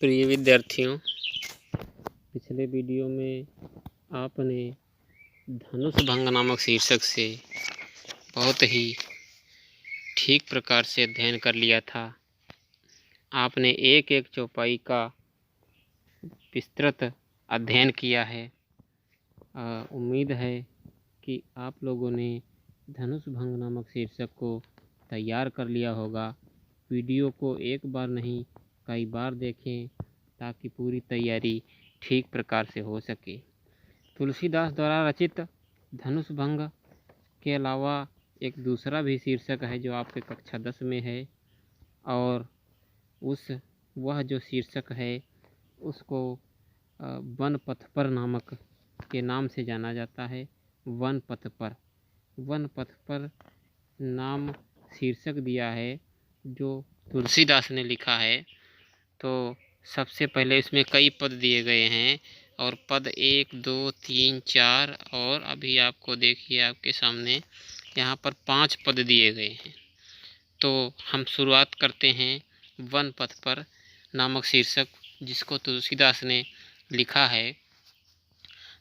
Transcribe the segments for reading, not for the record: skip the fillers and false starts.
प्रिय विद्यार्थियों, पिछले वीडियो में आपने धनुष भंग नामक शीर्षक से बहुत ही ठीक प्रकार से अध्ययन कर लिया था। आपने एक एक चौपाई का विस्तृत अध्ययन किया है। उम्मीद है कि आप लोगों ने धनुष भंग नामक शीर्षक को तैयार कर लिया होगा। वीडियो को एक बार नहीं कई बार देखें ताकि पूरी तैयारी ठीक प्रकार से हो सके। तुलसीदास द्वारा रचित धनुष भंग के अलावा एक दूसरा भी शीर्षक है जो आपके कक्षा 10 में है, और वह जो शीर्षक है उसको वन पथ पर नामक के नाम से जाना जाता है। वन पथ पर नाम शीर्षक दिया है जो तुलसीदास ने लिखा है। तो सबसे पहले इसमें कई पद दिए गए हैं, और पद 1, 2, 3, 4 और अभी आपको देखिए आपके सामने यहाँ पर 5 पद दिए गए हैं। तो हम शुरुआत करते हैं वन पथ पर नामक शीर्षक जिसको तुलसीदास ने लिखा है।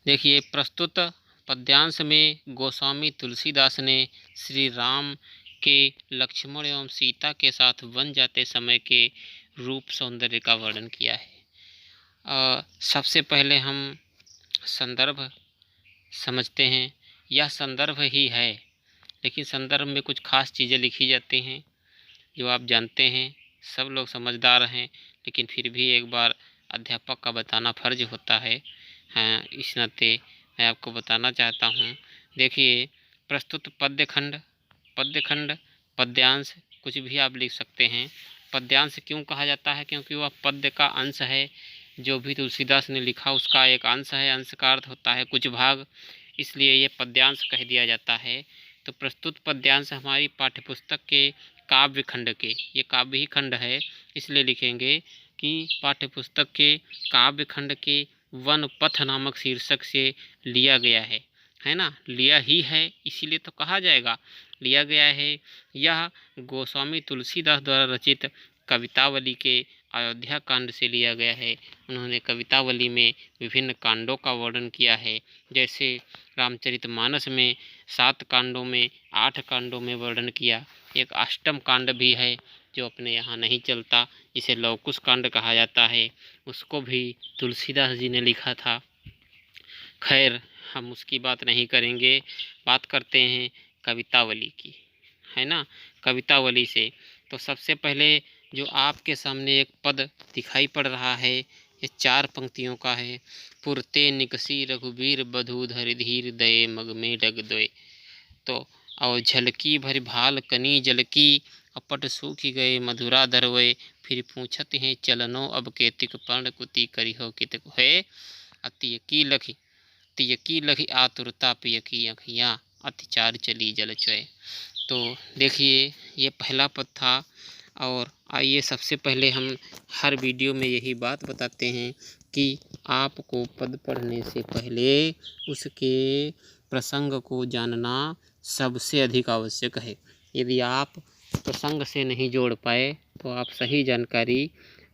देखिए, प्रस्तुत पद्यांश में गोस्वामी तुलसीदास ने श्री राम के लक्ष्मण एवं सीता के साथ वन जाते समय के रूप सौंदर्य का वर्णन किया है। सबसे पहले हम संदर्भ समझते हैं। यह संदर्भ ही है, लेकिन संदर्भ में कुछ खास चीज़ें लिखी जाती हैं जो आप जानते हैं। सब लोग समझदार हैं, लेकिन फिर भी एक बार अध्यापक का बताना फर्ज होता है। हाँ, इस नाते मैं आपको बताना चाहता हूँ। देखिए, प्रस्तुत पद्यखंड, पद्यांश कुछ भी आप लिख सकते हैं। पद्यांश क्यों कहा जाता है? क्योंकि वह पद्य का अंश है। जो भी तुलसीदास ने लिखा उसका एक अंश है। अंश का अर्थ होता है कुछ भाग, इसलिए ये पद्यांश कह दिया जाता है। तो प्रस्तुत पद्यांश हमारी पाठ्यपुस्तक के काव्य खंड के, ये काव्य ही खंड है, इसलिए लिखेंगे कि पाठ्यपुस्तक के काव्य खंड के वन पथ नामक शीर्षक से लिया गया है ना। लिया ही है, इसीलिए तो कहा जाएगा लिया गया है। यह गोस्वामी तुलसीदास द्वारा रचित कवितावली के अयोध्या कांड से लिया गया है। उन्होंने कवितावली में विभिन्न कांडों का वर्णन किया है। जैसे रामचरितमानस में 7 कांडों में 8 कांडों में वर्णन किया। एक अष्टम कांड भी है जो अपने यहाँ नहीं चलता, इसे लवकुश कांड कहा जाता है, उसको भी तुलसीदास जी ने लिखा था। खैर, हम उसकी बात नहीं करेंगे, बात करते हैं कवितावली की, है ना। कवितावली से तो सबसे पहले जो आपके सामने एक पद दिखाई पड़ रहा है, ये 4 पंक्तियों का है। पुरते निकसी रघुबीर बधू धरि धीर दये मग में डग दोय। तो और झलकी भर भाल कनी जलकी अपट सूखी गए मधुरा धरवे। फिर पूछत हैं चलनो अब केतिक पर्ण कुति करिहो कितक है। तियकी लखी आतुरता पियकी अखियाँ अतिचार चली जल चोय। तो देखिए, ये पहला पद था। और आइए सबसे पहले हम हर वीडियो में यही बात बताते हैं कि आपको पद पढ़ने से पहले उसके प्रसंग को जानना सबसे अधिक आवश्यक है। यदि आप प्रसंग से नहीं जोड़ पाए तो आप सही जानकारी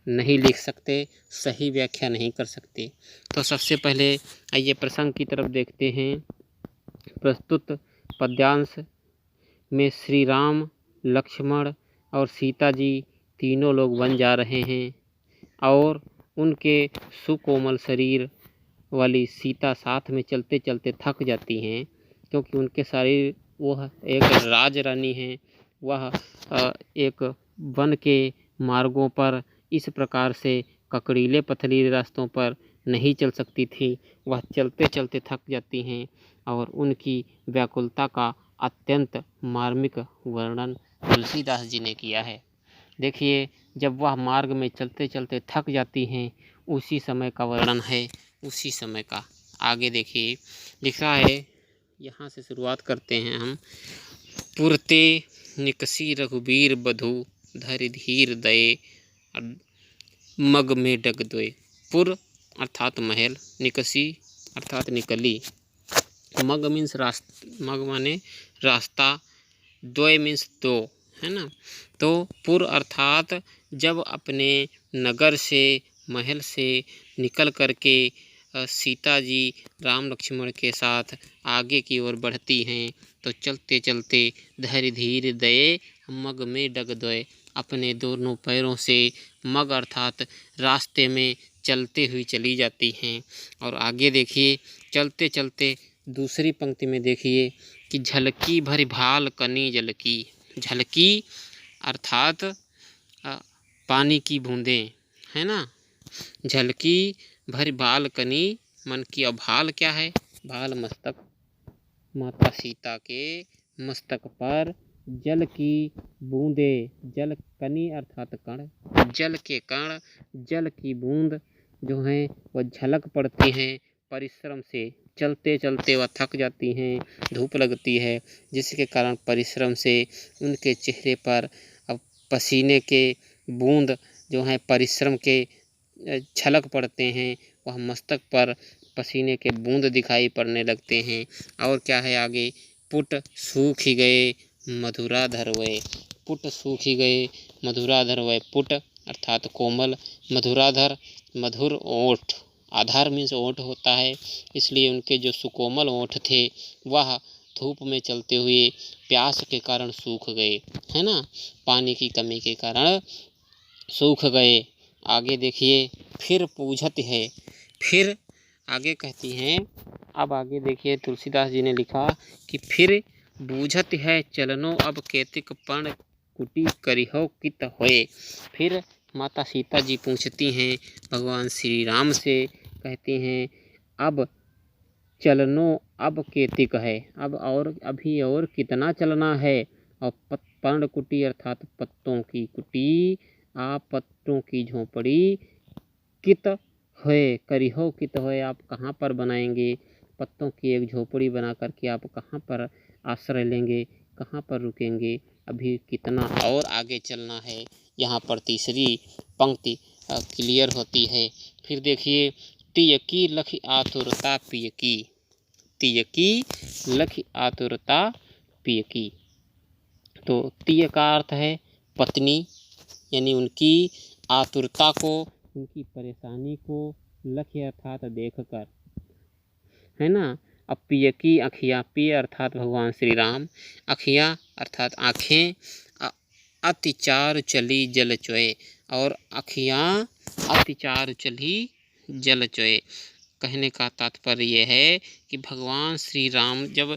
नहीं लिख सकते, सही व्याख्या नहीं कर सकते। तो सबसे पहले आइए प्रसंग की तरफ देखते हैं। प्रस्तुत पद्यांश में श्री राम, लक्ष्मण और सीता जी तीनों लोग वन जा रहे हैं, और उनके सुकोमल शरीर वाली सीता साथ में चलते चलते थक जाती हैं, क्योंकि उनके शरीर, वह एक राज रानी हैं, वह एक वन के मार्गों पर इस प्रकार से ककड़ीले पथरीले रास्तों पर नहीं चल सकती थी। वह चलते चलते थक जाती हैं, और उनकी व्याकुलता का अत्यंत मार्मिक वर्णन तुलसीदास जी ने किया है। देखिए, जब वह मार्ग में चलते चलते थक जाती हैं, उसी समय का वर्णन है, उसी समय का। आगे देखिए, लिखा है, यहाँ से शुरुआत करते हैं हम। पुरते निकसी रघुबीर बधू धरि धीर दये मग में डग दोय। पुर अर्थात महल, निकसी अर्थात निकली, मग मीन्स रास्ता, मग माने रास्ता, द्वय मीन्स 2, है ना। तो पुर अर्थात जब अपने नगर से महल से निकल करके सीता जी राम लक्ष्मण के साथ आगे की ओर बढ़ती हैं। तो चलते चलते धैर्य धीर दये मग में डग दोय, अपने दोनों पैरों से मग अर्थात रास्ते में चलते हुई चली जाती हैं। और आगे देखिए चलते चलते दूसरी पंक्ति में देखिए कि झलकी भरी भाल कनी जलकी। झलकी अर्थात पानी की बूंदें, है ना। झलकी भरी भाल कनी मन की, और भाल क्या है? भाल मस्तक, माता सीता के मस्तक पर जल की बूंदे, जल कनी अर्थात कण, जल के कण, जल की बूंद जो हैं वह झलक पड़ती हैं। परिश्रम से चलते चलते वह थक जाती हैं, धूप लगती है, जिसके कारण परिश्रम से उनके चेहरे पर अब पसीने के बूंद जो हैं परिश्रम के झलक पड़ते हैं। वह मस्तक पर पसीने के बूंद दिखाई पड़ने लगते हैं। और क्या है आगे? पुट सूखी गए मधुराधर वय, पुट सूखी गए मधुराधर वय। पुट अर्थात कोमल, मधुराधर मधुर ओठ, आधार मीन्स ओठ होता है, इसलिए उनके जो सुकोमल ओठ थे वह धूप में चलते हुए प्यास के कारण सूख गए, है ना, पानी की कमी के कारण सूख गए। आगे देखिए फिर पूछत है, फिर आगे कहती हैं, अब आगे देखिए तुलसीदास जी ने लिखा कि फिर बूझत है चलनो अब केतिक पण कुटी करिहो कित होए। फिर माता सीता जी पूछती हैं भगवान श्री राम से, कहती हैं अब चलनो अब केतिक है, अब और अभी और कितना चलना है। और पर्ण कुटी अर्थात पत्तों की कुटी, आप पत्तों की झोपड़ी, कित होए, करिहो कित होए, आप कहाँ पर बनाएंगे? पत्तों की एक झोपड़ी बना करके आप कहाँ पर आश्रय लेंगे, कहाँ पर रुकेंगे? अभी कितना और आगे चलना है। यहाँ पर तीसरी पंक्ति क्लियर होती है। फिर देखिए तियकी लखि आतुरता पियकी, तियकी लखि आतुरता पियकी। तो तिय का अर्थ है पत्नी, यानी उनकी आतुरता को, उनकी परेशानी को, लक्ष्य अर्थात देखकर, है ना। अब पियकी अखियाँ, पिय अर्थात भगवान श्री राम, अखियाँ अर्थात आँखें, अतिचार चली जल चोए, और अखियाँ अतिचार चली जल चोए। कहने का तात्पर्य यह है कि भगवान श्री राम जब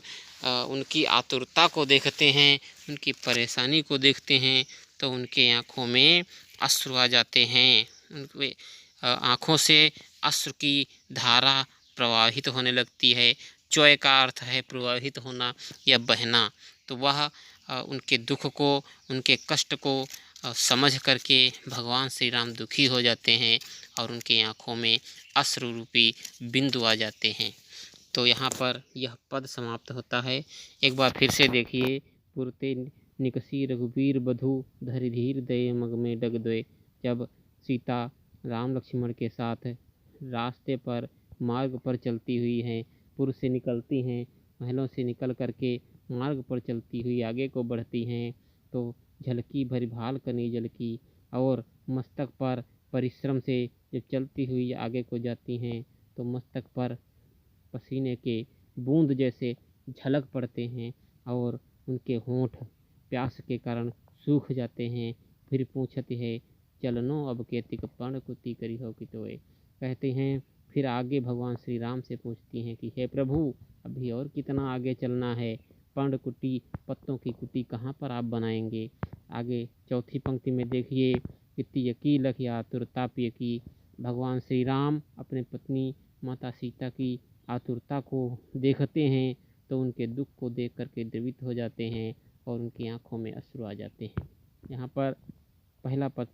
उनकी आतुरता को देखते हैं, उनकी परेशानी को देखते हैं, तो उनके आँखों में अश्रु आ जाते हैं। उनके आँखों से अश्रु की धारा प्रवाहित होने लगती है। चोय का अर्थ है प्रवाहित होना या बहना। तो वह उनके दुख को, उनके कष्ट को समझ करके भगवान श्री राम दुखी हो जाते हैं और उनके आँखों में अश्रु रूपी बिंदु आ जाते हैं। तो यहाँ पर यह पद समाप्त होता है। एक बार फिर से देखिए, पुरते निकसी रघुबीर बधु धरि धीर दये मग में डग दोय। जब सीता राम लक्ष्मण के साथ रास्ते पर मार्ग पर चलती हुई हैं, पुर से निकलती हैं, महलों से निकल करके मार्ग पर चलती हुई आगे को बढ़ती हैं, तो झलकी भरी भाल कनी जलकी, और मस्तक पर परिश्रम से जब चलती हुई आगे को जाती हैं तो मस्तक पर पसीने के बूंद जैसे झलक पड़ते हैं और उनके होंठ प्यास के कारण सूख जाते हैं। फिर पूछत है चलनो अब केतिक पण कुति करी हो कि तोए। कहते हैं फिर आगे भगवान श्री राम से पूछती हैं कि हे प्रभु, अभी और कितना आगे चलना है? पर्ण कुटी, पत्तों की कुटी कहाँ पर आप बनाएंगे? आगे चौथी पंक्ति में देखिए, तियकी लखि आतुरता पियकी। भगवान श्री राम अपने पत्नी माता सीता की आतुरता को देखते हैं तो उनके दुख को देख करके द्रवित हो जाते हैं और उनकी आंखों में अश्रु आ जाते हैं। यहाँ पर पहला पद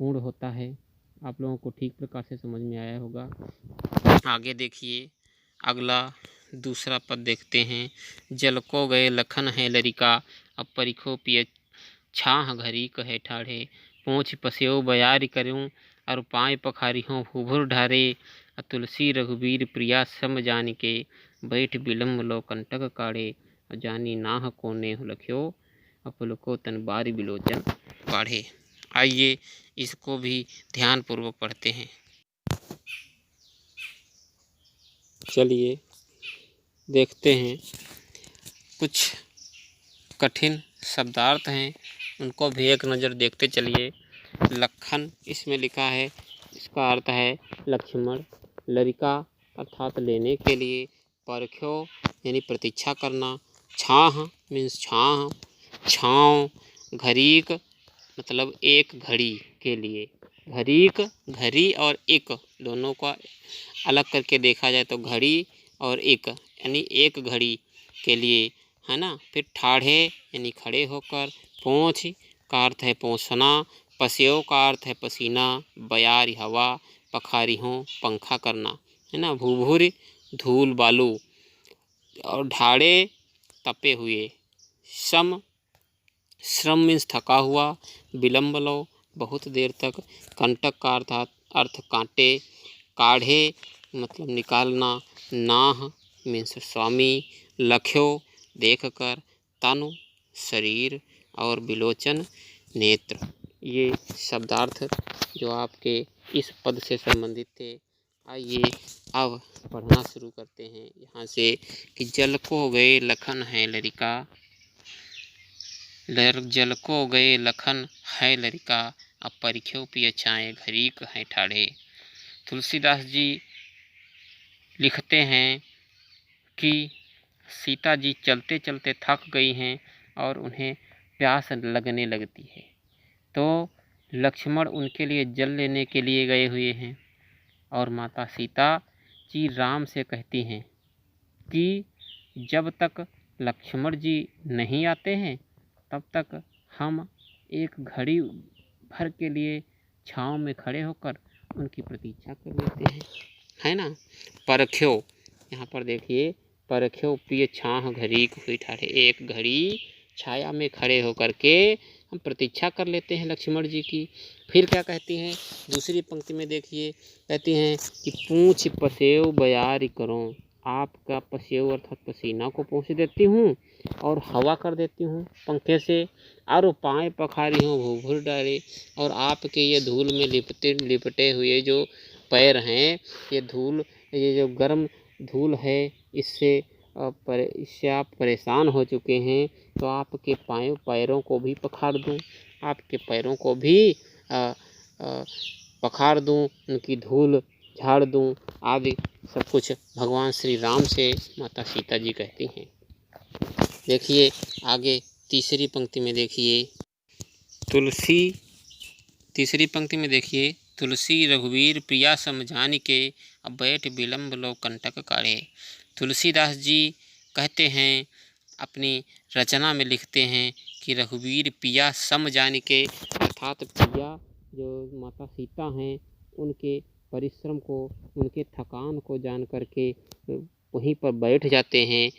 पूर्ण होता है। आप लोगों को ठीक प्रकार से समझ में आया होगा। आगे देखिए अगला दूसरा पद देखते हैं। जल को गए लखन है लरिका, अब परिखो पिय छाह घरी कहे ठाढ़े। पोंछ पस्यो बयारी करूँ, और पाए पखारी हों भूभुर ढारे। तुलसी रघुबीर प्रिया सम जान के, बैठ बिलम्ब लो कंटक काढ़े। जानी नाह को नेह लख्यो, अपलको तन बारी बिलोचन बाढ़े। आइए इसको भी ध्यानपूर्वक पढ़ते हैं। चलिए देखते हैं, कुछ कठिन शब्दार्थ हैं उनको भी एक नज़र देखते चलिए। लखन इसमें लिखा है, इसका अर्थ है लक्ष्मण। लरिका अर्थात लेने के लिए। परख्यो यानी प्रतीक्षा करना। छाह मीन्स छाह, छाँव। घरीक मतलब एक घड़ी के लिए। घरीक, घड़ी और एक दोनों का अलग करके देखा जाए तो घड़ी और एक यानी एक घड़ी के लिए, है ना। फिर ठाढ़े यानी खड़े होकर। पोंछ का अर्थ है पोंछना। पसेव का अर्थ है पसीना। बयारी हवा। पखारी हो पंखा करना, है ना। भूभुर धूल बालू। और ढाड़े तपे हुए। श्रम, श्रम मीन्स थका हुआ। विलम्ब लो बहुत देर तक। कंटक का अर्थ कांटे। काढ़े मतलब निकालना। नाह मीन्स स्वामी। लख्यो देख कर। तनु शरीर और विलोचन नेत्र। ये शब्दार्थ जो आपके इस पद से संबंधित थे। आइए अब पढ़ना शुरू करते हैं यहाँ से कि जल को गए लखन है लरिका। जल को गए लखन है लरिका। अब परिख्यो पिय छाए घरीक है ठाढ़े। तुलसीदास जी लिखते हैं कि सीता जी चलते चलते थक गई हैं और उन्हें प्यास लगने लगती है, तो लक्ष्मण उनके लिए जल लेने के लिए गए हुए हैं। और माता सीता जी राम से कहती हैं कि जब तक लक्ष्मण जी नहीं आते हैं तब तक हम एक घड़ी भर के लिए छाँव में खड़े होकर उनकी प्रतीक्षा कर लेते हैं, है ना। परख्यो यहाँ पर देखिए, परख्यो प्रिय छाह घड़ी हुई ठाढ़े। एक घड़ी छाया में खड़े होकर के हम प्रतीक्षा कर लेते हैं लक्ष्मण जी की। फिर क्या कहती हैं दूसरी पंक्ति में देखिए, कहती हैं कि पूँछ पसेव बयारी करो। आपका पसेव अर्थात पसीना को पोंछ देती हूँ और हवा कर देती हूँ पंखे से। और पाए पखारी हूँ भूभुर डाले। और आपके ये धूल में लिपटे हुए जो पैर हैं, ये धूल, ये जो गर्म धूल है, इससे आप परेशान हो चुके हैं, तो आपके पैरों को भी पखार दूं, आपके पैरों को भी पखार दूं, उनकी धूल झाड़ दूं, आदि सब कुछ भगवान श्री राम से माता सीता जी कहती हैं। देखिए आगे तीसरी पंक्ति में देखिए, तीसरी पंक्ति में देखिए, तुलसी रघुवीर प्रिया समझान के अब बैठ विलम्ब लो कंटक काढ़े। तुलसीदास जी कहते हैं, अपनी रचना में लिखते हैं कि रघुवीर पिया समझान के अर्थात प्रिया जो माता सीता हैं उनके परिश्रम को, उनके थकान को जान करके वहीं पर बैठ जाते हैं।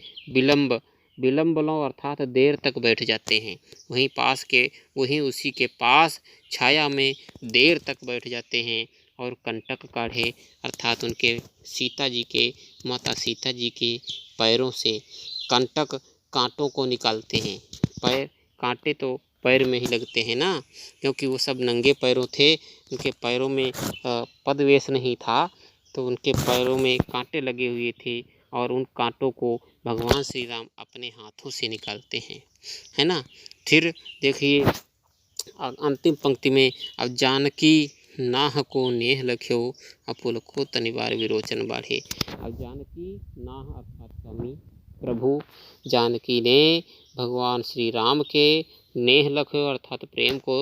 विलम्ब लो अर्थात देर तक बैठ जाते हैं, वहीं उसी के पास छाया में देर तक बैठ जाते हैं। और कंटक काढ़े अर्थात उनके माता सीता जी के पैरों से कंटक कांटों को निकालते हैं। कांटे तो पैर में ही लगते हैं ना, क्योंकि वो सब नंगे पैरों थे, उनके पैरों में पदवेश नहीं था, तो उनके पैरों में कांटे लगे हुए थे और उन कांटों को भगवान श्री राम अपने हाथों से निकालते हैं, है ना। फिर देखिए अंतिम पंक्ति में, अब जानकी नाह को नेह लख्यो अपुल को तनिवार विरोचन बाढ़े। अब जानकी नाह अर्थात स्वामी प्रभु जानकी ने भगवान श्री राम के नेह लख्यो अर्थात प्रेम को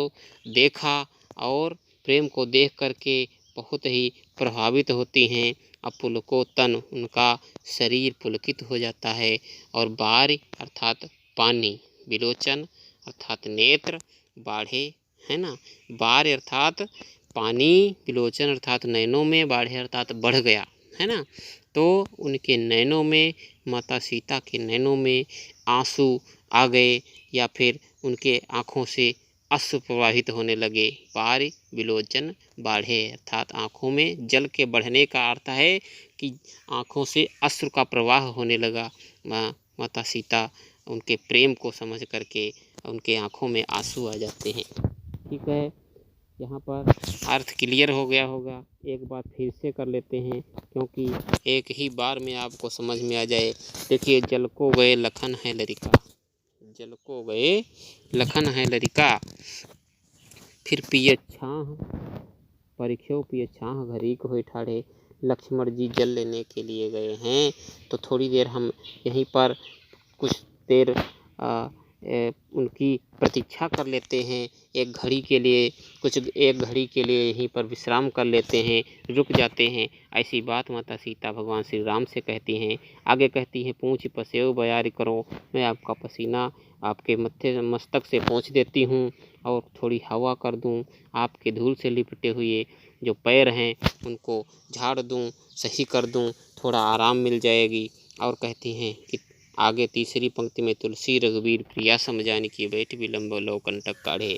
देखा और प्रेम को देख करके बहुत ही प्रभावित होती हैं। अपुलको तन उनका शरीर पुलकित हो जाता है। और बारी अर्थात पानी, विलोचन अर्थात नेत्र, बाढ़े, है ना। बार अर्थात पानी, विलोचन अर्थात नैनों में, बाढ़े अर्थात बढ़ गया, है ना। तो उनके नैनों में, माता सीता के नैनों में आंसू आ गए या फिर उनके आँखों से अश्रु प्रवाहित होने लगे। बारी विलोचन बाढ़े अर्थात आँखों में जल के बढ़ने का अर्थ है कि आँखों से अश्रु का प्रवाह होने लगा। माता सीता उनके प्रेम को समझ करके उनके आँखों में आंसू आ जाते हैं, ठीक है। यहाँ पर अर्थ क्लियर हो गया होगा। एक बार फिर से कर लेते हैं क्योंकि एक ही बार में आपको समझ में आ जाए। देखिए, जल को गए लखन है लरिका, जल को गए लखन है लरिका, फिर पिय छाह परीक्षो पिय छाह घरी को ठाढ़े। लक्ष्मण जी जल लेने के लिए गए हैं, तो थोड़ी देर हम यहीं पर कुछ देर उनकी प्रतीक्षा कर लेते हैं। एक घड़ी के लिए यहीं पर विश्राम कर लेते हैं, रुक जाते हैं। ऐसी बात माता सीता भगवान श्री राम से कहती हैं। आगे कहती हैं, पूंछ पसेव बयार करो, मैं आपका पसीना आपके मस्तक से पोंछ देती हूँ और थोड़ी हवा कर दूँ, आपके धूल से लिपटे हुए जो पैर हैं उनको झाड़ दूँ, सही कर दूँ, थोड़ा आराम मिल जाएगी। और कहती हैं कि आगे तीसरी पंक्ति में, तुलसी रघुवीर प्रिया सम जानकी बैठ विलंब लो कंटक काढ़े।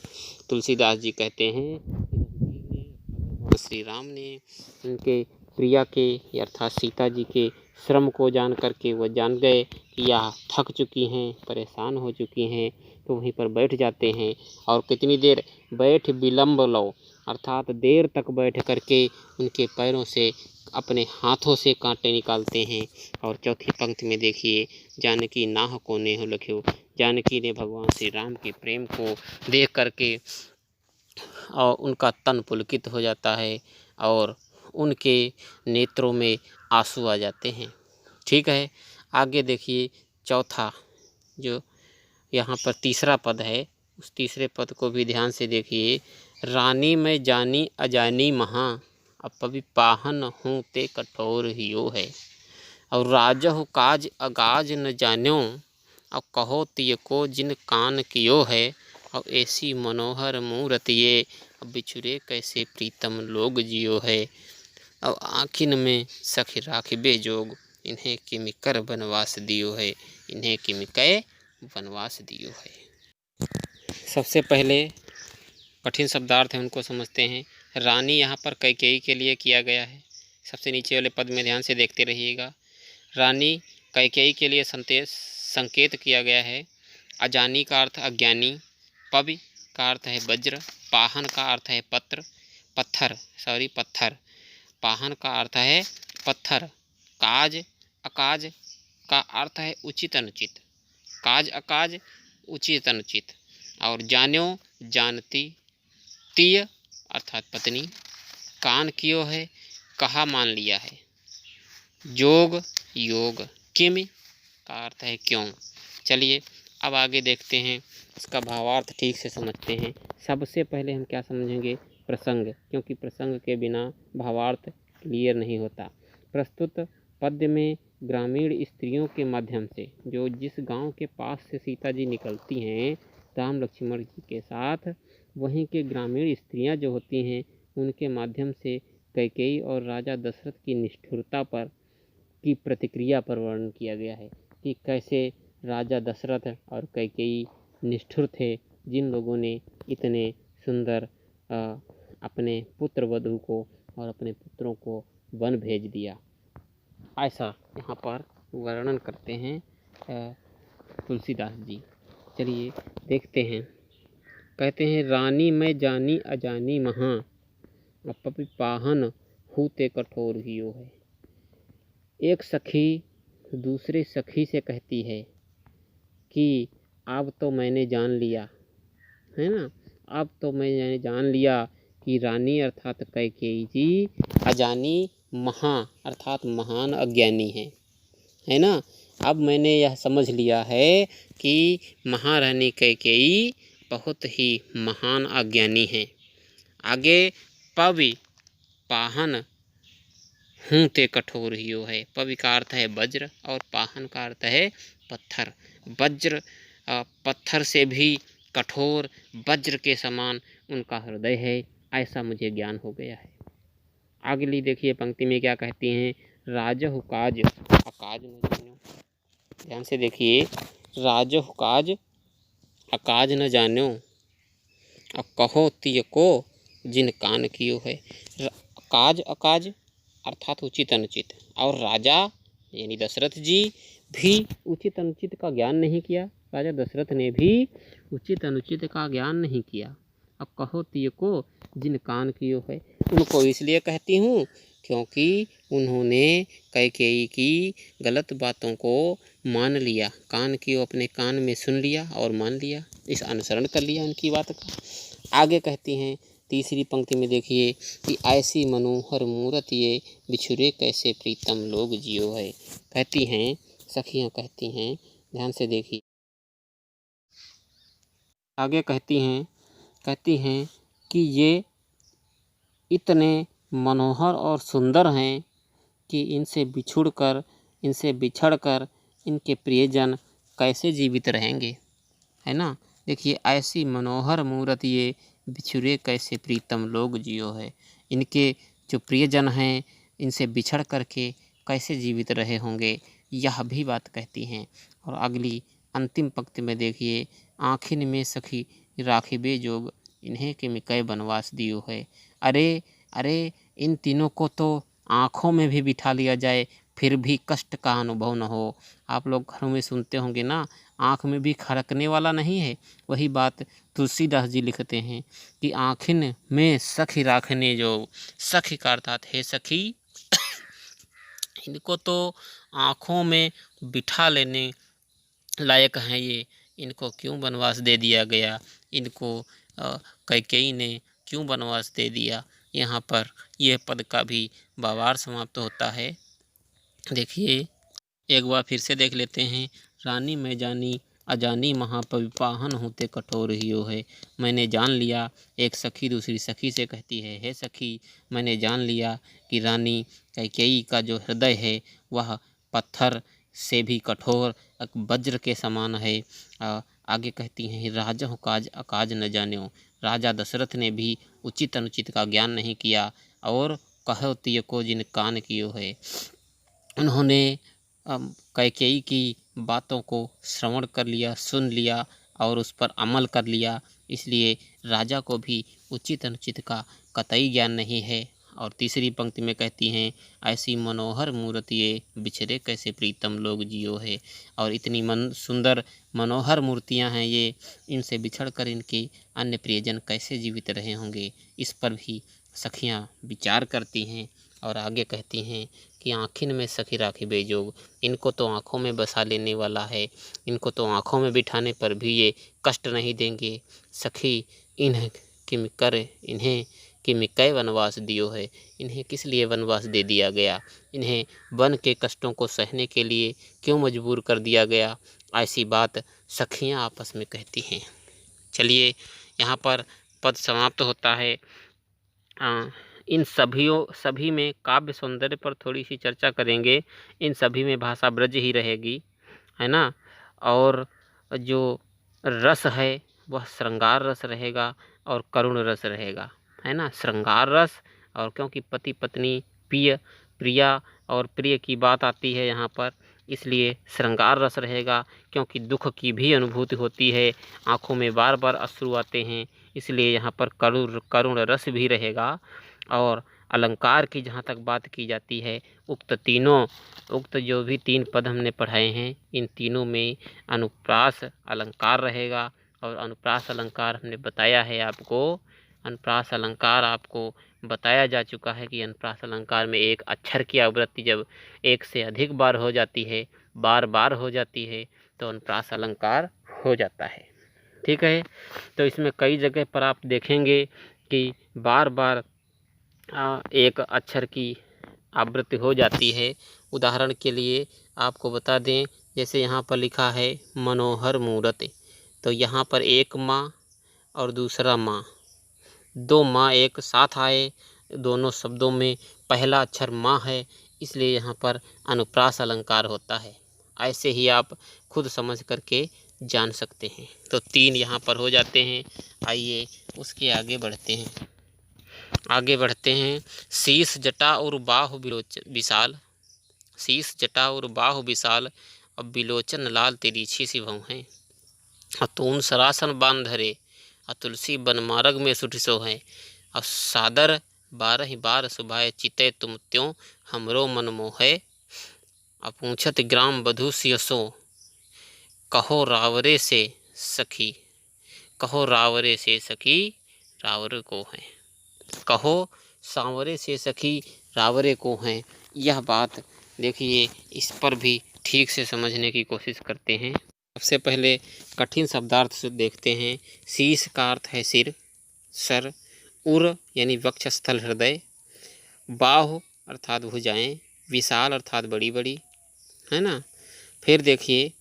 तुलसीदास जी कहते हैं भगवान श्री राम ने उनके प्रिया के अर्थात सीता जी के श्रम को जान करके वह जान गए कि यह थक चुकी हैं, परेशान हो चुकी हैं, तो वहीं पर बैठ जाते हैं। और कितनी देर बैठ विलंब लो, अर्थात देर तक बैठ करके उनके पैरों से अपने हाथों से कांटे निकालते हैं। और चौथी पंक्ति में देखिए, जानकी नाह को नेह लख्यो, जानकी ने भगवान श्री राम के प्रेम को देख करके और उनका तन पुलकित हो जाता है और उनके नेत्रों में आंसू आ जाते हैं। ठीक है, आगे देखिए चौथा जो यहाँ पर तीसरा पद है, उस तीसरे पद को भी ध्यान से देखिए। रानी मैं जानी अजानी महा, अब पवि पाहन हूँ ते कठोर हियो है। और राजहु काज अगाज न जान्यो, अब कहो तिय को जिन कान कियो है। और ऐसी मनोहर मूरत ये, अब बिछुरे कैसे प्रीतम लोग जियो है। अब आखिन में सखी राखिबे जोग, इन्हें किमि कर वनवास दियो है, इन्हें किमि कै वनवास दियो है। सबसे पहले कठिन शब्दार्थ है उनको समझते हैं। रानी यहाँ पर कैकेयी के लिए किया गया है। सबसे नीचे वाले पद में ध्यान से देखते रहिएगा। रानी कैकेयी के लिए संकेत किया गया है। अजानी का अर्थ अज्ञानी, पवि का अर्थ है वज्र, पाहन का अर्थ है पत्थर, पाहन का अर्थ है पत्थर, काज अकाज का अर्थ है उचित अनुचित, काज अकाज उचित अनुचित। और जान्यो जानती, तिय अर्थात पत्नी, कान कियो है कहा मान लिया है, जोग योग, किमि का अर्थ है क्यों। चलिए अब आगे देखते हैं, इसका भावार्थ ठीक से समझते हैं। सबसे पहले हम क्या समझेंगे, प्रसंग, क्योंकि प्रसंग के बिना भावार्थ क्लियर नहीं होता। प्रस्तुत पद्य में ग्रामीण स्त्रियों के माध्यम से, जो जिस गांव के पास से सीता जी निकलती हैं राम लक्ष्मण जी के साथ, वहीं के ग्रामीण स्त्रियां जो होती हैं उनके माध्यम से कैकेयी और राजा दशरथ की निष्ठुरता पर की प्रतिक्रिया पर वर्णन किया गया है कि कैसे राजा दशरथ और कैकेयी निष्ठुर थे, जिन लोगों ने इतने सुंदर अपने पुत्र वधू को और अपने पुत्रों को वन भेज दिया। ऐसा यहाँ पर वर्णन करते हैं तुलसीदास जी। चलिए देखते हैं। कहते हैं, रानी मैं जानी अजानी महा, अब पवि पाहन हूते कठोर हियो है। एक सखी दूसरे सखी से कहती है कि अब तो मैंने जान लिया है ना, अब तो मैंने जान लिया कि रानी अर्थात कैकेयी जी अजानी महा अर्थात महान अज्ञानी है ना। अब मैंने यह समझ लिया है कि महारानी कैकेयी बहुत ही महान अज्ञानी हैं। आगे पवि पाहन हूँ ते कठोर हियो है, पवि का अर्थ है वज्र और पाहन का अर्थ है पत्थर। वज्र पत्थर से भी कठोर, वज्र के समान उनका हृदय है, ऐसा मुझे ज्ञान हो गया है। अगली देखिए पंक्ति में क्या कहती हैं, राजहु काज अकाज न जान्यो, ध्यान से देखिए, राजहु काज अकाज न जान्यो, अब कहो तिय को जिन कान कियो है। काज अकाज अर्थात उचित अनुचित, और राजा यानी दशरथ जी भी उचित अनुचित का ज्ञान नहीं किया, राजा दशरथ ने भी उचित अनुचित का ज्ञान नहीं किया। अब कहो तिय को जिन कान कियो है। उनको इसलिए कहती हूँ क्योंकि उन्होंने कैकेयी की गलत बातों को मान लिया। कान कियो अपने कान में सुन लिया और मान लिया, इस अनुसरण कर लिया उनकी बात का। आगे कहती हैं तीसरी पंक्ति में देखिए कि ऐसी मनोहर मूरत ये बिछुरे कैसे प्रीतम लोग जियो है। कहती हैं सखियाँ, कहती हैं, ध्यान से देखिए, आगे कहती हैं कि ये इतने मनोहर और सुंदर हैं कि इनसे बिछड़ कर इनके प्रियजन कैसे जीवित रहेंगे, है ना। देखिए ऐसी मनोहर मूरत ये बिछुरे कैसे प्रीतम लोग जियो है। इनके जो प्रियजन हैं इनसे बिछड़ करके कैसे जीवित रहे होंगे, यह भी बात कहती हैं। और अगली अंतिम पंक्ति में देखिए, आखिन में सखी राखिबे जोग इन्हें के मिकै बनवास दियो है। अरे अरे, इन तीनों को तो आँखों में भी बिठा लिया जाए फिर भी कष्ट का अनुभव न हो। आप लोग घरों में सुनते होंगे ना, आँख में भी खड़कने वाला नहीं है। वही बात तुलसीदास जी लिखते हैं कि आँखिन में सखी राखने जो, सखी का अर्थात है सखी, इनको तो आँखों में बिठा लेने लायक हैं ये, इनको क्यों वनवास दे दिया गया, इनको कैकेयी ने क्यों वनवास दे दिया। यहाँ पर यह पद का भी भावार्थ समाप्त होता है। देखिए एक बार फिर से देख लेते हैं। रानी मैं जानी अजानी महापविपाहन होते कठोर हियो है। मैंने जान लिया, एक सखी दूसरी सखी से कहती है, हे सखी मैंने जान लिया कि रानी कैकेयी का जो हृदय है वह पत्थर से भी कठोर वज्र के समान है। आगे कहती हैं, राजा हो काज अकाज न जान्यो। राजा दशरथ ने भी उचित अनुचित का ज्ञान नहीं किया। और कहो तिय को जिन कान कियो है। उन्होंने कैकेयी की बातों को श्रवण कर लिया, सुन लिया और उस पर अमल कर लिया, इसलिए राजा को भी उचित अनुचित का कतई ज्ञान नहीं है। और तीसरी पंक्ति में कहती हैं, ऐसी मनोहर मूर्त ये बिछड़े कैसे प्रीतम लोग जियो है। और इतनी सुंदर मनोहर मूर्तियां हैं ये, इनसे बिछड़ कर इनके अन्य प्रियजन कैसे जीवित रहे होंगे, इस पर भी सखियां विचार करती हैं। और आगे कहती हैं कि आँखिन में सखी राखी बेजोग, इनको तो आँखों में बसा लेने वाला है, इनको तो आँखों में बिठाने पर भी ये कष्ट नहीं देंगे। सखी इन्हें कि मिकै वनवास दियो है। इन्हें किस लिए वनवास दे दिया गया, इन्हें वन के कष्टों को सहने के लिए क्यों मजबूर कर दिया गया, ऐसी बात सखियाँ आपस में कहती हैं। चलिए यहाँ पर पद समाप्त होता है। इन सभी में काव्य सौंदर्य पर थोड़ी सी चर्चा करेंगे। इन सभी में भाषा ब्रज ही रहेगी, है ना। और जो रस है वह श्रृंगार रस रहेगा और करुण रस रहेगा, है ना। श्रृंगार रस, और क्योंकि पति पत्नी प्रिया और प्रिय की बात आती है यहाँ पर, इसलिए श्रृंगार रस रहेगा। क्योंकि दुख की भी अनुभूति होती है, आँखों में बार बार अश्रु आते हैं, इसलिए यहाँ पर करुण रस भी रहेगा। और अलंकार की जहाँ तक बात की जाती है, उक्त जो भी 3 पद हमने पढ़ाए हैं, इन तीनों में अनुप्रास अलंकार रहेगा। और अनुप्रास अलंकार हमने बताया है आपको, अनुप्रास अलंकार आपको बताया जा चुका है कि अनुप्रास अलंकार में एक अक्षर की आवृत्ति जब एक से अधिक बार हो जाती है, बार बार हो जाती है, तो अनुप्रास अलंकार हो जाता है। ठीक है, तो इसमें कई जगह पर आप देखेंगे कि बार बार एक अक्षर की आवृत्ति हो जाती है। उदाहरण के लिए आपको बता दें, जैसे यहाँ पर लिखा है मनोहर मूरत, तो यहाँ पर एक माँ और दूसरा माँ, 2 माँ एक साथ आए, दोनों शब्दों में पहला अक्षर माँ है, इसलिए यहाँ पर अनुप्रास अलंकार होता है। ऐसे ही आप खुद समझ करके जान सकते हैं। तो 3 यहाँ पर हो जाते हैं। आइए उसके आगे बढ़ते हैं। शीश जटा और बाहु विशाल, शीश जटा और बाहु विशाल, अब बिलोचन लाल तिरछी सी भौं हैं। अतून सरासन बांध धरे, तुलसी बनमार्ग में सुठिसो हैं। अब सादर 12 बार सुभाए, चिते तुम त्यों हमरो मन मोहे। अपूछत ग्राम बधू सियसो, कहो रावरे से सखी रावरे को हैं। कहो सांवरे से सखी रावरे को हैं। यह बात देखिए, इस पर भी ठीक से समझने की कोशिश करते हैं। सबसे पहले कठिन शब्दार्थ से देखते हैं। शीश का अर्थ है सिर, सर। उर यानी वक्षस्थल, हृदय। बाहु अर्थात भुजाएं। विशाल अर्थात बड़ी बड़ी, है ना। फिर देखिए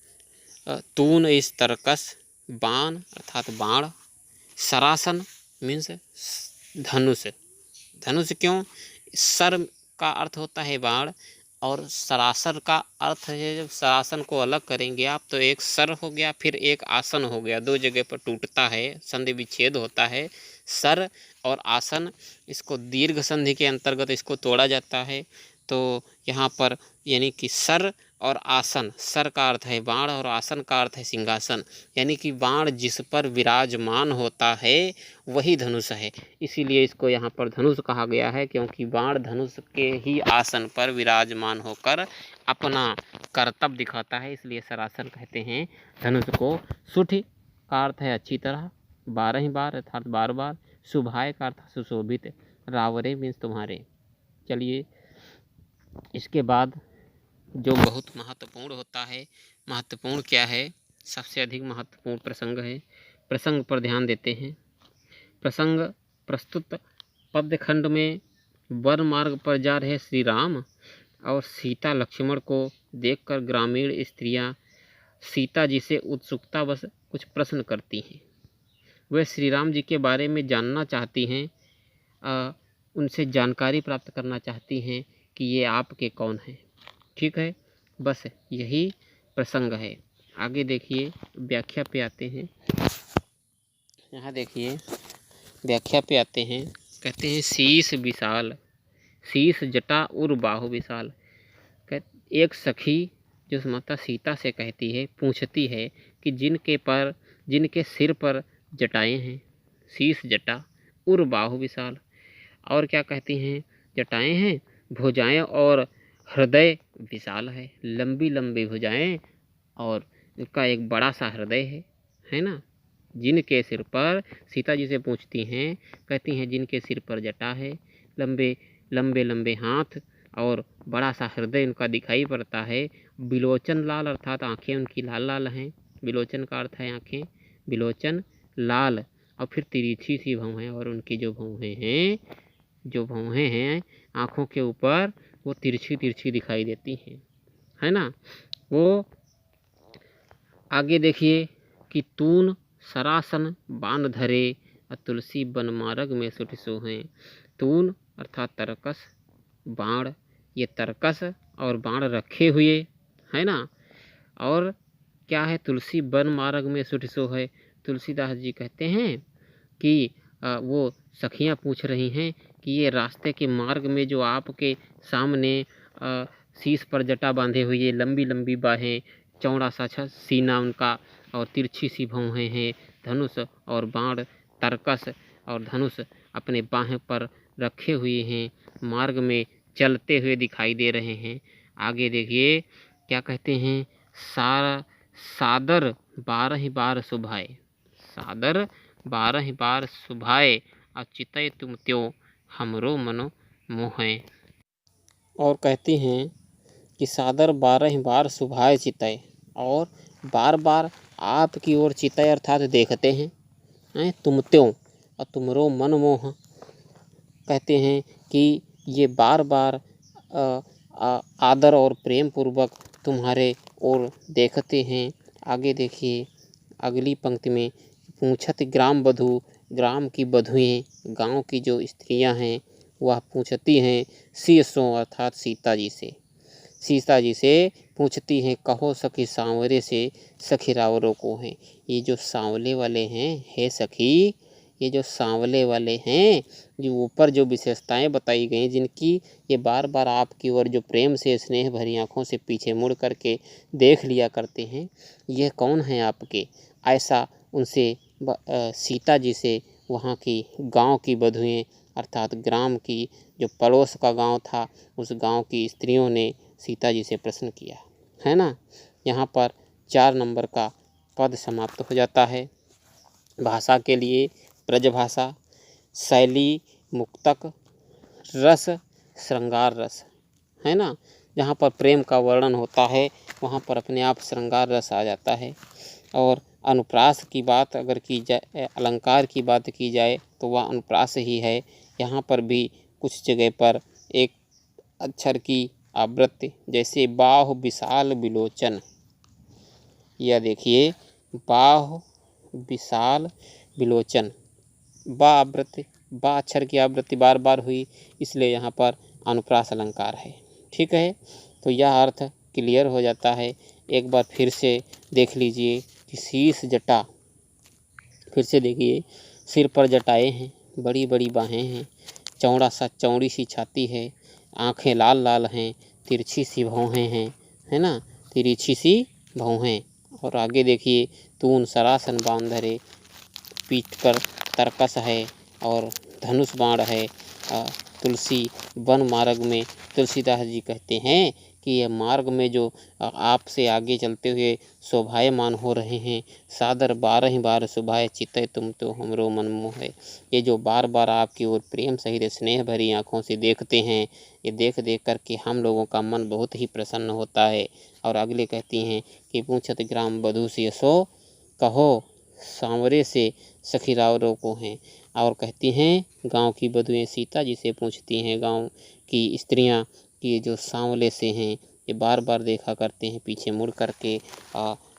तून इस तरकस, बाण अर्थात बाण। सरासन मीन्स धनुष। धनुष क्यों? सर का अर्थ होता है बाण और सरासन का अर्थ है, जब सरासन को अलग करेंगे आप तो एक सर हो गया, फिर एक आसन हो गया, दो जगह पर टूटता है, संधि विच्छेद होता है। सर और आसन, इसको दीर्घ संधि के अंतर्गत इसको तोड़ा जाता है। तो यहाँ पर यानी कि सर और आसन, सर का अर्थ है बाण और आसन का अर्थ है सिंहासन, यानी कि बाण जिस पर विराजमान होता है वही धनुष है। इसीलिए इसको यहाँ पर धनुष कहा गया है, क्योंकि बाण धनुष के ही आसन पर विराजमान होकर अपना कर्तव्य दिखाता है, इसलिए सरासन कहते हैं धनुष को। सुठ का अर्थ है अच्छी तरह, 12 बार अर्थात 12 बार। शुभाय का अर्थ सुशोभित। रावरे मीन्स तुम्हारे। चलिए इसके बाद जो बहुत महत्वपूर्ण होता है, महत्वपूर्ण क्या है, सबसे अधिक महत्वपूर्ण प्रसंग है, प्रसंग पर ध्यान देते हैं। प्रसंग प्रस्तुत पद्य खंड में वन मार्ग पर जा रहे श्री राम और सीता लक्ष्मण को देखकर ग्रामीण स्त्रियां सीता जी से उत्सुकतावश कुछ प्रश्न करती हैं। वे श्री राम जी के बारे में जानना चाहती हैं, उनसे जानकारी प्राप्त करना चाहती हैं कि ये आपके कौन हैं। ठीक है, बस यही प्रसंग है। आगे देखिए व्याख्या पे आते हैं। यहाँ देखिए व्याख्या पे आते हैं। कहते हैं शीश विशाल, शीश जटा और बाहु विशाल। एक सखी जो माता सीता से कहती है, पूछती है कि जिनके सिर पर जटाएं हैं, शीश जटा और बाहु विशाल। और क्या कहती हैं? जटाएं हैं, भुजाएं और हृदय विशाल है, लंबी लंबी भुजाएं और उसका एक बड़ा सा हृदय है ना। जिनके सिर पर, सीता जी से पूछती हैं, कहती हैं जिनके सिर पर जटा है, लंबे लंबे लंबे हाथ और बड़ा सा हृदय उनका दिखाई पड़ता है। बिलोचन लाल अर्थात आंखें उनकी लाल लाल हैं। बिलोचन का अर्थ है आंखें, बिलोचन लाल। और फिर तिरछी सी भौहें, और उनकी जो भौहें हैं आँखों के ऊपर वो तिरछी तिरछी दिखाई देती हैं, है ना। वो आगे देखिए कि तून सरासन बाण धरे तुलसी बन मार्ग में सुठ सोहें। तून अर्थात तरकस, बाण, ये तरकस और बाण रखे हुए, है ना। और क्या है? तुलसी बन मार्ग में सुठ सोहे। तुलसीदास जी कहते हैं कि वो सखियां पूछ रही हैं कि ये रास्ते के मार्ग में जो आपके सामने शीश पर जटा बांधे हुए, लंबी लंबी बाहें, चौड़ा सा सीना उनका और तिरछी सी भौहें हैं, धनुष और बाण, तरकस और धनुष अपने बाहें पर रखे हुए हैं, मार्ग में चलते हुए दिखाई दे रहे हैं। आगे देखिए क्या कहते हैं? सादर 12 बार सुभाए, सादर 12 बार सुभाए अचितय तुम त्यों हमरो मनो मोहे। और कहती हैं कि सादर 12 बार सुभाए चितय, और बार बार आपकी ओर चितय अर्थात देखते हैं, तुम त्यों और तुमरो मन मोह। कहते हैं कि ये बार बार आदर और प्रेम पूर्वक तुम्हारे ओर देखते हैं। आगे देखिए अगली पंक्ति में, पूछत ग्राम बधू, ग्राम की बधुएं, गांव की जो स्त्रियां हैं वह पूछती हैं सीसों अर्थात सीता जी से, सीता जी से पूछती हैं, कहो सखी सांवरे से सखी रावरों को हैं। ये जो सांवले वाले हैं, हे सखी, ये जो सांवले वाले हैं, जो ऊपर जो विशेषताएं बताई गई, जिनकी ये बार बार आपकी ओर जो प्रेम से स्नेह भरी आँखों से पीछे मुड़ करके देख लिया करते हैं, यह कौन है आपके? ऐसा उनसे सीता जी से वहाँ की गांव की बधुएं अर्थात ग्राम की, जो पड़ोस का गांव था, उस गांव की स्त्रियों ने सीता जी से प्रश्न किया, है ना। यहाँ पर 4 नंबर का पद समाप्त हो जाता है। भाषा के लिए ब्रजभाषा, शैली मुक्तक रस श्रृंगार रस, है ना। जहाँ पर प्रेम का वर्णन होता है वहाँ पर अपने आप श्रृंगार रस आ जाता है। और अनुप्रास की बात अगर की जाए, अलंकार की बात की जाए तो वह अनुप्रास ही है। यहाँ पर भी कुछ जगह पर एक अक्षर की आवृत्ति, जैसे बाहु विशाल विलोचन, यह देखिए बाहु विशाल विलोचन, बा आवृत्ति, बा अक्षर की आवृत्ति बार बार हुई, इसलिए यहाँ पर अनुप्रास अलंकार है। ठीक है, तो यह अर्थ क्लियर हो जाता है। एक बार फिर से देख लीजिए कि शीर्ष जटा, फिर से देखिए सिर पर जटाएं हैं, बड़ी बड़ी बाहें हैं, चौड़ी सी छाती है, आंखें लाल लाल हैं, तिरछी सी भौहें हैं, है ना, तिरछी सी भौहें। और आगे देखिए तून सरासन बांध धरे, पीठ पर तरकस है और धनुष बाण है। तुलसी वन मार्ग में तुलसीदास जी कहते हैं कि यह मार्ग में जो आपसे आगे चलते हुए शोभायमान हो रहे हैं, सादर 12 बार सुभाए चितय तुम तो हमरो मन मोह है। ये जो बार बार आपकी ओर प्रेम सहित स्नेह भरी आँखों से देखते हैं, ये देख देख करके हम लोगों का मन बहुत ही प्रसन्न होता है। और अगले कहती हैं कि पूछत ग्राम बधू से सो कहो सांवरे से सखी रावरों को हैं। और कहती हैं गांव की बधुएं सीता जी से पूछती हैं, गांव की स्त्रियां कि ये जो सांवले से हैं ये बार बार देखा करते हैं पीछे मुड़ करके,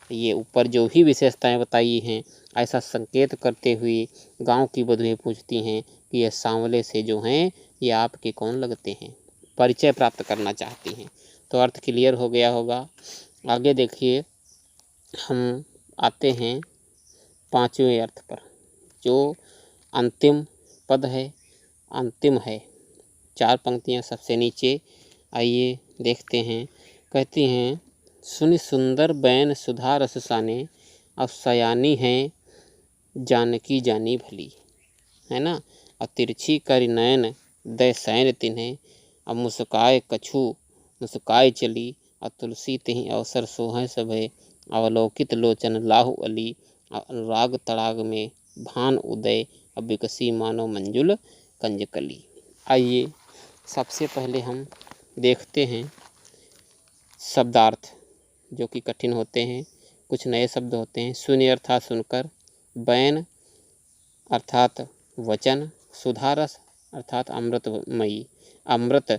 ये ऊपर जो भी विशेषताएं बताई हैं ऐसा संकेत करते हुए गांव की बधुएं पूछती हैं कि ये सांवले से जो हैं ये आपके कौन लगते हैं, परिचय प्राप्त करना चाहती हैं। तो अर्थ क्लियर हो गया होगा। आगे देखिए हम आते हैं 5वें अर्थ पर, जो अंतिम पद है, अंतिम है, 4 पंक्तियां सबसे नीचे। आइए देखते हैं। कहती हैं सुनि सुंदर बैन सुधा रस साने, अब सयानी हैं जानकी जानी भली, है ना। और तिरछी करि नयन दय सैन तिन्हें, अब मुस्काए कछु मुस्काए चली, और तुलसी तिहि अवसर सोहै सभे, अवलोकित लोचन लाहु अली, अनुराग तड़ाग में भान उदय, अब विकसी मानो मंजुल कंजकली। आइए सबसे पहले हम देखते हैं शब्दार्थ जो कि कठिन होते हैं, कुछ नए शब्द होते हैं। सुनि अर्थात सुनकर, बैन अर्थात वचन, सुधारस अर्थात अमृतमयी, अमृत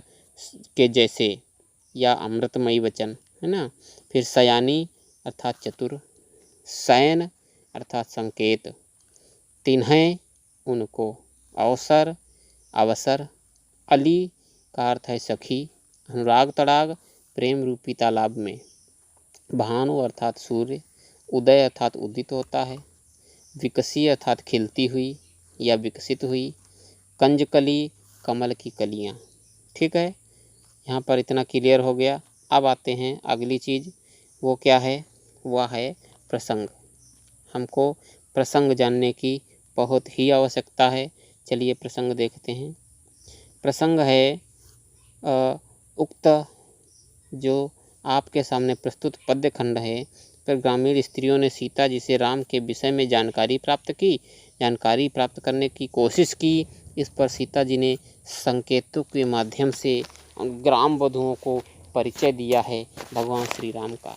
के जैसे या अमृतमयी वचन, है ना। फिर सयानी अर्थात चतुर, शयन अर्थात संकेत, तिन्हें उनको, अवसर अवसर, अली का अर्थ है सखी, अनुराग तड़ाग प्रेम रूपी तालाब में, भानु अर्थात सूर्य, उदय अर्थात उदित होता है, विकसी अर्थात खिलती हुई या विकसित हुई, कंजकली कमल की कलियाँ। ठीक है, यहाँ पर इतना क्लियर हो गया। अब आते हैं अगली चीज़, वो क्या है, वह है प्रसंग। हमको प्रसंग जानने की बहुत ही आवश्यकता है। चलिए प्रसंग देखते हैं। प्रसंग है उक्त जो आपके सामने प्रस्तुत पद्य खंड है, पर ग्रामीण स्त्रियों ने सीता जी से राम के विषय में जानकारी प्राप्त की, जानकारी प्राप्त करने की कोशिश की। इस पर सीता जी ने संकेतों के माध्यम से ग्राम वधुओं को परिचय दिया है भगवान श्री राम का,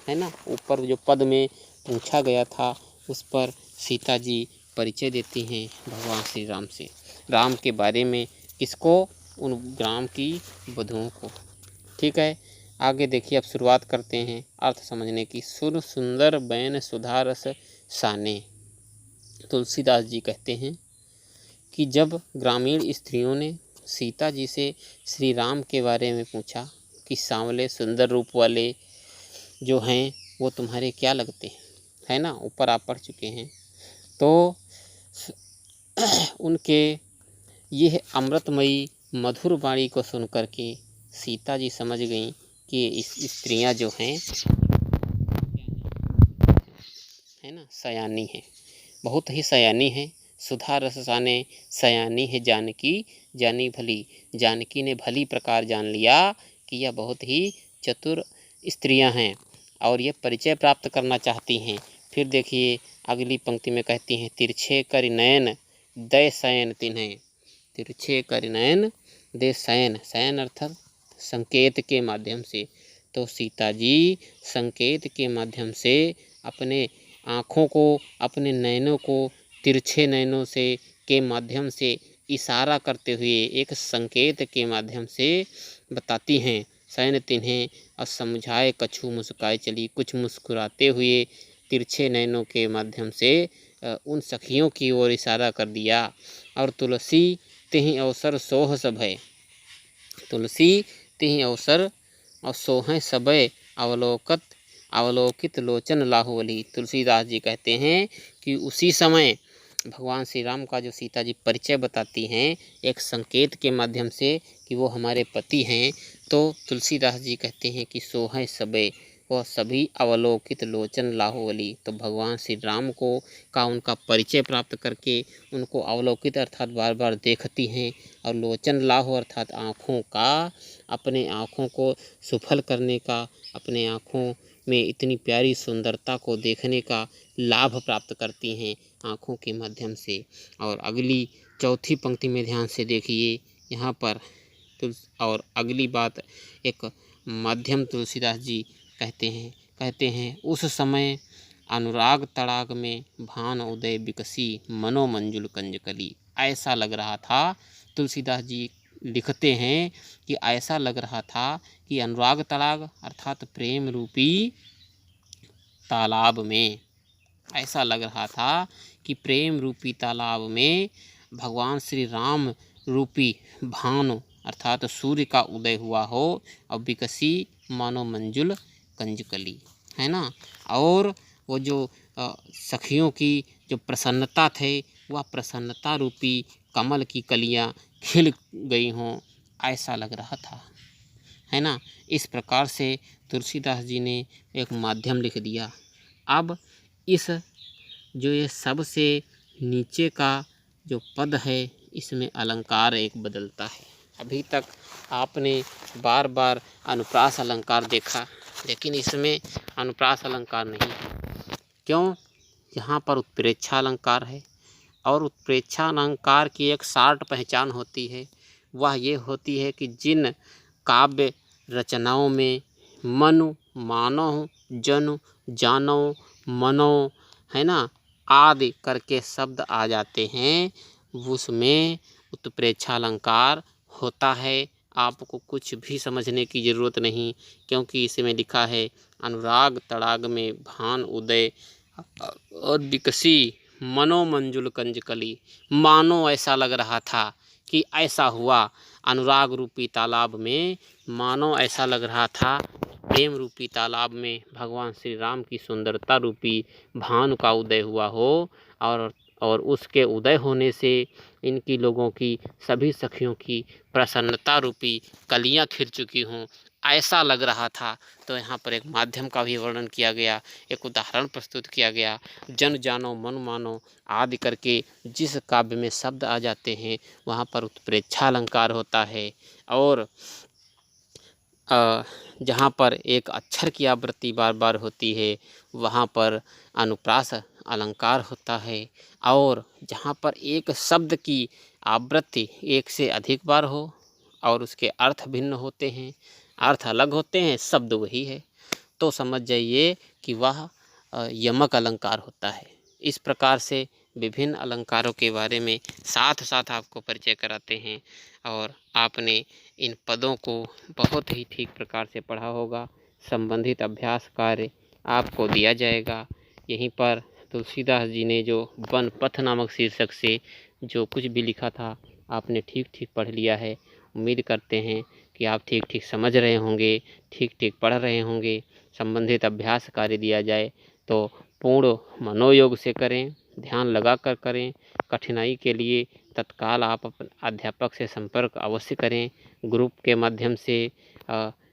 है ना। ऊपर जो पद में पूछा गया था उस पर सीता जी परिचय देती हैं भगवान श्री राम से, राम के बारे में। किसको? उन ग्राम की वधुओं को। ठीक है, आगे देखिए। अब शुरुआत करते हैं अर्थ समझने की। सुर सुंदर बैन सुधा रस साने। तुलसीदास जी कहते हैं कि जब ग्रामीण स्त्रियों ने सीता जी से श्री राम के बारे में पूछा कि सांवले सुंदर रूप वाले जो हैं वो तुम्हारे क्या लगते हैं, है ना, ऊपर आप पढ़ चुके हैं। तो उनके यह अमृतमयी मधुर वाणी को सुन करके सीता जी समझ गईं कि इस स्त्रियां जो हैं, है ना, सयानी हैं, बहुत ही सयानी हैं। सुधा रस साने, सयानी है जानकी जानी भली। जानकी ने भली प्रकार जान लिया कि यह बहुत ही चतुर स्त्रियां हैं और ये परिचय प्राप्त करना चाहती हैं। फिर देखिए अगली पंक्ति में कहती हैं तिरछे कर नयन दय शयन तिन्हें, तिरछे कर नयन दे शयन, शयन अर्थात संकेत के माध्यम से। तो सीता जी संकेत के माध्यम से अपने आँखों को, अपने नयनों को तिरछे नयनों से के माध्यम से इशारा करते हुए एक संकेत के माध्यम से बताती हैं। शयन तिन्हें और समझाए कछु मुस्काए चली, कुछ मुस्कुराते हुए तिरछे नयनों के माध्यम से उन सखियों की ओर इशारा कर दिया। और तुलसी तिहि अवसर सोह सभय, तुलसी तिहि अवसर और सोहें सबय अवलोकित लोचन लाहुवली। तुलसीदास जी कहते हैं कि उसी समय भगवान श्री राम का जो सीता जी परिचय बताती हैं एक संकेत के माध्यम से कि वो हमारे पति हैं, तो तुलसीदास जी कहते हैं कि सोहें सबे, वह सभी अवलोकित लोचन लाहुवली। तो भगवान श्री राम को का उनका परिचय प्राप्त करके उनको अवलोकित अर्थात बार बार देखती हैं, और लोचन लाहु अर्थात आँखों का, अपने आँखों को सुफल करने का, अपने आँखों में इतनी प्यारी सुंदरता को देखने का लाभ प्राप्त करती हैं आँखों के माध्यम से। और अगली चौथी पंक्ति में ध्यान से देखिए यहाँ पर और अगली बात एक माध्यम तुलसीदास जी कहते हैं उस समय अनुराग तड़ाग में भान उदय विकसी मनोमंजुल कंजकली। ऐसा लग रहा था, तुलसीदास जी लिखते हैं कि ऐसा लग रहा था कि अनुराग तड़ाग अर्थात प्रेम रूपी तालाब में, ऐसा लग रहा था कि प्रेम रूपी तालाब में भगवान श्री राम रूपी भानु अर्थात सूर्य का उदय हुआ हो, और विकसी मानो मंजुल कंजकली, है ना। और वो जो सखियों की जो प्रसन्नता थे, वह प्रसन्नता रूपी कमल की कलियां खिल गई हों, ऐसा लग रहा था, है ना। इस प्रकार से तुलसीदास जी ने एक माध्यम लिख दिया। अब इस जो ये सबसे नीचे का जो पद है इसमें अलंकार एक बदलता है। अभी तक आपने बार बार अनुप्रास अलंकार देखा, लेकिन इसमें अनुप्रास अलंकार नहीं है। क्यों? यहाँ पर उत्प्रेक्षा अलंकार है, और उत्प्रेक्षा अलंकार की एक शार्ट पहचान होती है, वह ये होती है कि जिन काव्य रचनाओं में मनु, मानो, जनु, जानो, मनो, है ना, आदि करके शब्द आ जाते हैं, उसमें उत्प्रेक्षा अलंकार होता है। आपको कुछ भी समझने की ज़रूरत नहीं, क्योंकि इसमें लिखा है अनुराग तड़ाग में भान उदय और विकसी मनोमंजुल कंजकली। मानो ऐसा लग रहा था कि ऐसा हुआ, अनुराग रूपी तालाब में मानो ऐसा लग रहा था, प्रेम रूपी तालाब में भगवान श्री राम की सुंदरता रूपी भानु का उदय हुआ हो, और उसके उदय होने से इनकी लोगों की सभी सखियों की प्रसन्नता रूपी कलियां खिल चुकी हों, ऐसा लग रहा था। तो यहाँ पर एक माध्यम का भी वर्णन किया गया, एक उदाहरण प्रस्तुत किया गया। जन जानो मन मानो आदि करके जिस काव्य में शब्द आ जाते हैं वहाँ पर उत्प्रेक्षा अलंकार होता है, और जहाँ पर एक अक्षर की आवृत्ति बार बार होती है वहाँ पर अनुप्रास अलंकार होता है, और जहाँ पर एक शब्द की आवृत्ति एक से अधिक बार हो और उसके अर्थ भिन्न होते हैं, अर्थ अलग होते हैं, शब्द वही है, तो समझ जाइए कि वह यमक अलंकार होता है। इस प्रकार से विभिन्न अलंकारों के बारे में साथ साथ आपको परिचय कराते हैं, और आपने इन पदों को बहुत ही ठीक प्रकार से पढ़ा होगा। संबंधित अभ्यास कार्य आपको दिया जाएगा। यहीं पर तुलसीदास जी ने जो वन पथ नामक शीर्षक से जो कुछ भी लिखा था आपने ठीक ठीक पढ़ लिया है। उम्मीद करते हैं कि आप ठीक ठीक समझ रहे होंगे, ठीक ठीक पढ़ रहे होंगे। संबंधित अभ्यास कार्य दिया जाए तो पूर्ण मनोयोग से करें, ध्यान लगा कर करें। कठिनाई के लिए तत्काल आप अपने अध्यापक से संपर्क अवश्य करें, ग्रुप के माध्यम से,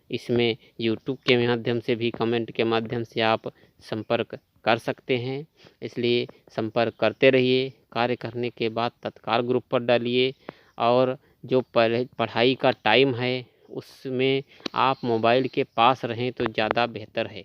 इसमें यूट्यूब के माध्यम से भी, कमेंट के माध्यम से आप संपर्क कर सकते हैं। इसलिए संपर्क करते रहिए। कार्य करने के बाद तत्काल ग्रुप पर डालिए, और जो पढ़ाई का टाइम है उसमें आप मोबाइल के पास रहें तो ज़्यादा बेहतर है,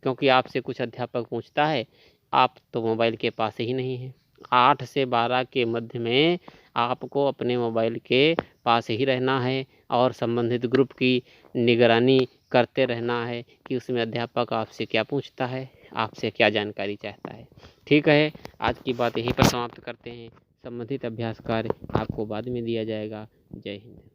क्योंकि आपसे कुछ अध्यापक पूछता है, आप तो मोबाइल के पास ही नहीं हैं, 8 से 12 के मध्य में आपको अपने मोबाइल के पास ही रहना है और संबंधित ग्रुप की निगरानी करते रहना है कि उसमें अध्यापक आपसे क्या पूछता है, आपसे क्या जानकारी चाहता है। ठीक है, आज की बात यहीं पर समाप्त करते हैं। संबंधित अभ्यास कार्य आपको बाद में दिया जाएगा। जय हिंद।